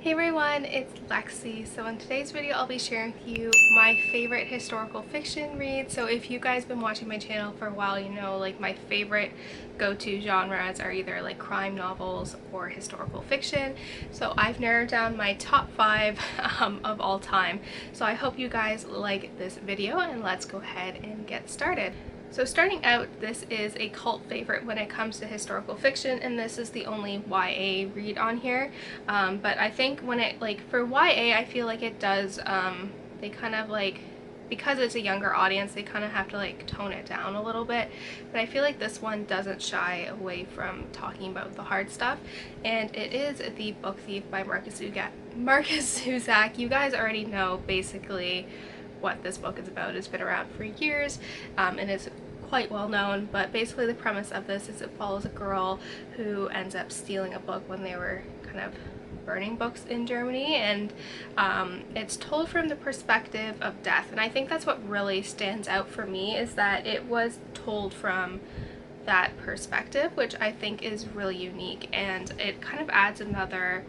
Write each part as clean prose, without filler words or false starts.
Hey everyone, it's Lexie. So in today's video I'll be sharing with you my favorite historical fiction read. So if you guys have been watching my channel for a while, you know like my favorite go-to genres are either like crime novels or historical fiction. So I've narrowed down my top 5 of all time. So I hope you guys like this video and let's go ahead and get started. So starting out, this is a cult favorite when it comes to historical fiction, and this is the only YA read on here. But I think when it, for YA, I feel like it does, they kind of because it's a younger audience, they kind of have to tone it down a little bit. But I feel like this one doesn't shy away from talking about the hard stuff. And it is The Book Thief by Markus Zusak. You guys already know basically what this book is about. It's been around for years, and it's quite well known, but basically the premise of this is it follows a girl who ends up stealing a book when they were kind of burning books in Germany, and it's told from the perspective of death. And I think that's what really stands out for me, is that it was told from that perspective, which I think is really unique, and it kind of adds another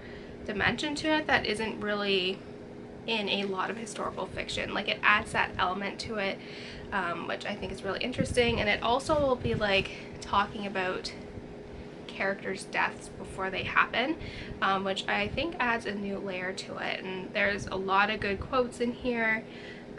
dimension to it that isn't really in a lot of historical fiction. Like, it adds that element to it, which I think is really interesting. And it also will be talking about characters' deaths before they happen, which I think adds a new layer to it. And there's a lot of good quotes in here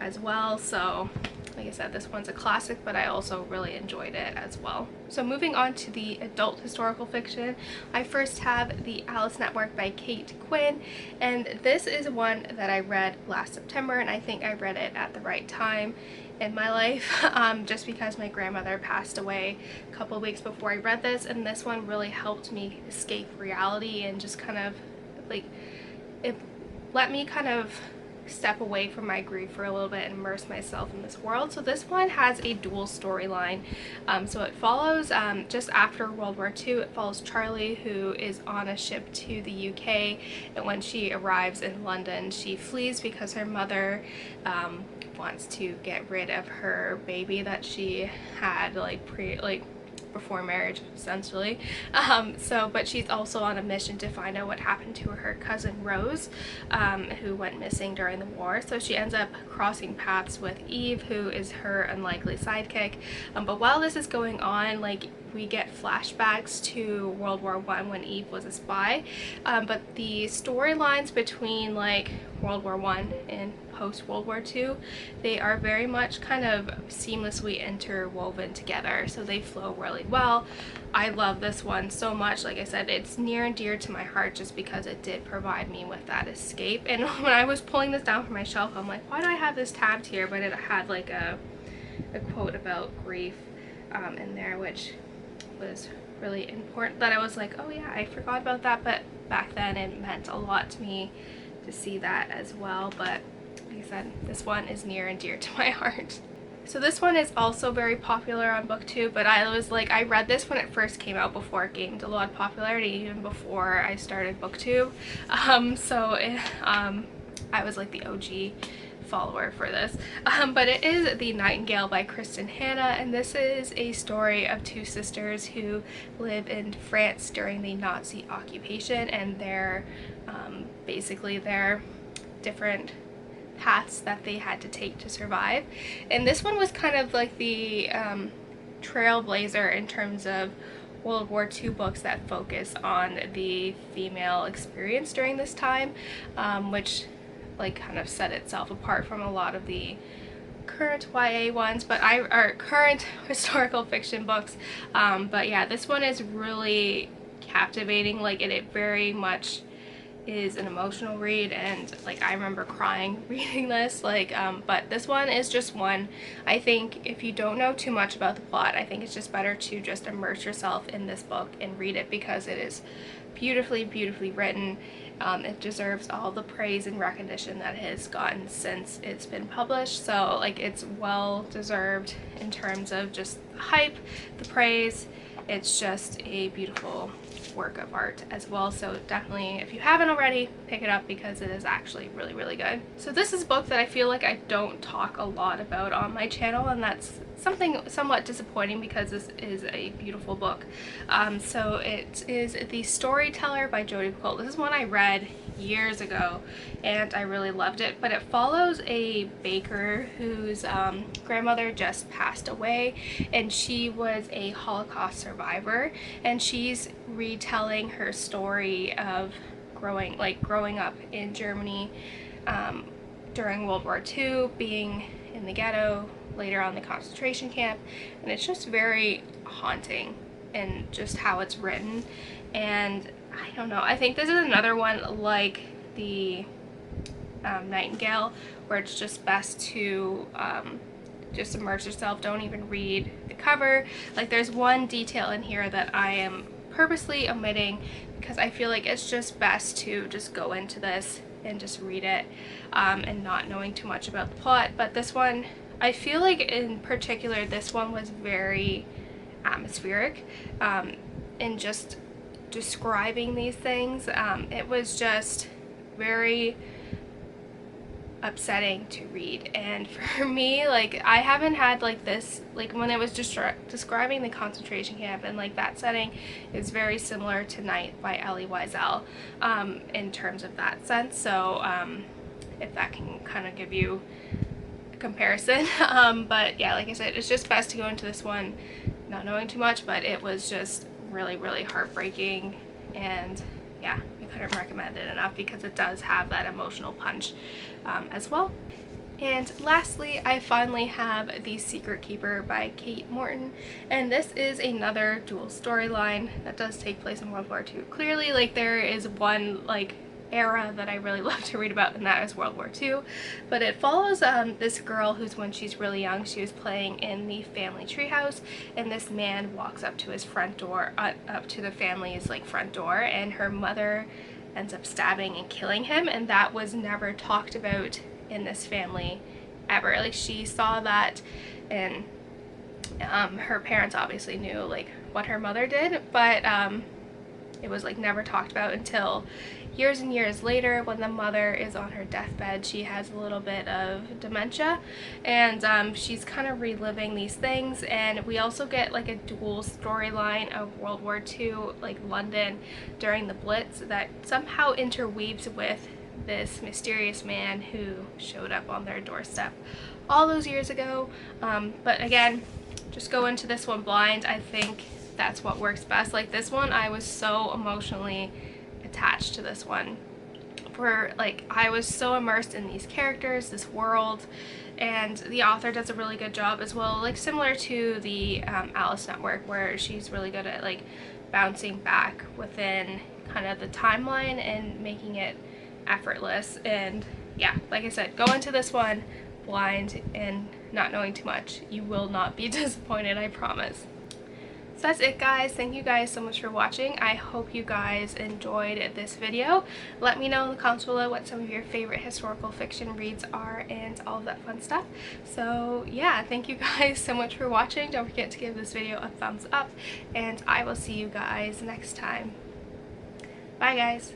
as well. So like I said, this one's a classic, but I also really enjoyed it as well. So moving on to the adult historical fiction, I first have The Alice Network by Kate Quinn, and this is one that I read last September, and I think I read it at the right time in my life, just because my grandmother passed away a couple weeks before I read this, and this one really helped me escape reality and just kind of it let me kind of step away from my grief for a little bit and immerse myself in this world. So this one has a dual storyline. So it follows just after World War II, it follows Charlie, who is on a ship to the UK, and when she arrives in London, she flees because her mother wants to get rid of her baby that she had before marriage, essentially. But she's also on a mission to find out what happened to her cousin Rose, who went missing during the war. So she ends up crossing paths with Eve, who is her unlikely sidekick. But while this is going on, we get flashbacks to World War I when Eve was a spy. But the storylines between World War I and post-World War II, they are very much kind of seamlessly interwoven together, so they flow really well. I love this one so much. Like I said, it's near and dear to my heart just because it did provide me with that escape. And when I was pulling this down from my shelf, I'm like, why do I have this tabbed here? But it had a quote about grief in there, which was really important, that I was like, oh yeah, I forgot about that. But back then it meant a lot to me to see that as well. But like I said, this one is near and dear to my heart. So this one is also very popular on BookTube, but I read this when it first came out, before it gained a lot of popularity, even before I started BookTube. I was the OG follower for this. But it is The Nightingale by Kristen Hanna, and this is a story of two sisters who live in France during the Nazi occupation, and their different paths that they had to take to survive. And this one was kind of the trailblazer in terms of World War II books that focus on the female experience during this time, which kind of set itself apart from a lot of the current YA ones, or current historical fiction books. But yeah, this one is really captivating. It very much is an emotional read, and I remember crying reading this. But this one is just one. I think if you don't know too much about the plot, I think it's just better to just immerse yourself in this book and read it, because it is beautifully written. It deserves all the praise and recognition that it has gotten since it's been published. So it's well deserved in terms of just the hype, the praise. It's just a beautiful work of art as well. So definitely, if you haven't already, pick it up, because it is actually really good. So this is a book that I feel like I don't talk a lot about on my channel, and that's something somewhat disappointing because this is a beautiful book. So it is The Storyteller by Jodi. This is one I read years ago, and I really loved it. But it follows a baker whose grandmother just passed away, and she was a Holocaust survivor, and she's retelling her story of growing up in Germany during World War II, being in the ghetto, later on the concentration camp, and it's just very haunting and just how it's written. And I don't know, I think this is another one like the Nightingale, where it's just best to just immerse yourself, don't even read the cover. Like, there's one detail in here that I am purposely omitting because I feel like it's just best to just go into this and just read it and not knowing too much about the plot. But this one, I feel like in particular this one was very atmospheric in just describing these things. It was just very upsetting to read, and for me, like, I haven't had like this, like when it was just describing the concentration camp and like that setting is very similar to Night by Elie Wiesel in terms of that sense. So if that can kind of give you a comparison. But yeah, like I said, it's just best to go into this one not knowing too much, but it was just really, really heartbreaking, and yeah, I couldn't recommend it enough because it does have that emotional punch as well. And lastly, I finally have The Secret Keeper by Kate Morton, and this is another dual storyline that does take place in World War II. Clearly, like, there is one like era that I really love to read about, and that is World War II. But it follows this girl who's, when she's really young, she was playing in the family treehouse, and this man walks up to his front door, up to the family's like front door, and her mother ends up stabbing and killing him, and that was never talked about in this family ever. Like, she saw that, and her parents obviously knew like what her mother did, but it was like never talked about until years and years later when the mother is on her deathbed. She has a little bit of dementia, and she's kind of reliving these things. And we also get like a dual storyline of World War II, like London during the Blitz, that somehow interweaves with this mysterious man who showed up on their doorstep all those years ago. But again, just go into this one blind. I think that's what works best. Like, this one, I was so emotionally attached to this one, for like, I was so immersed in these characters, this world, and the author does a really good job as well, like similar to the Alice Network, where she's really good at like bouncing back within kind of the timeline and making it effortless. And yeah, like I said, go into this one blind and not knowing too much. You will not be disappointed, I promise. So that's it, guys. Thank you guys so much for watching. I hope you guys enjoyed this video. Let me know in the comments below what some of your favorite historical fiction reads are and all of that fun stuff. So yeah, thank you guys so much for watching. Don't forget to give this video a thumbs up, and I will see you guys next time. Bye, guys.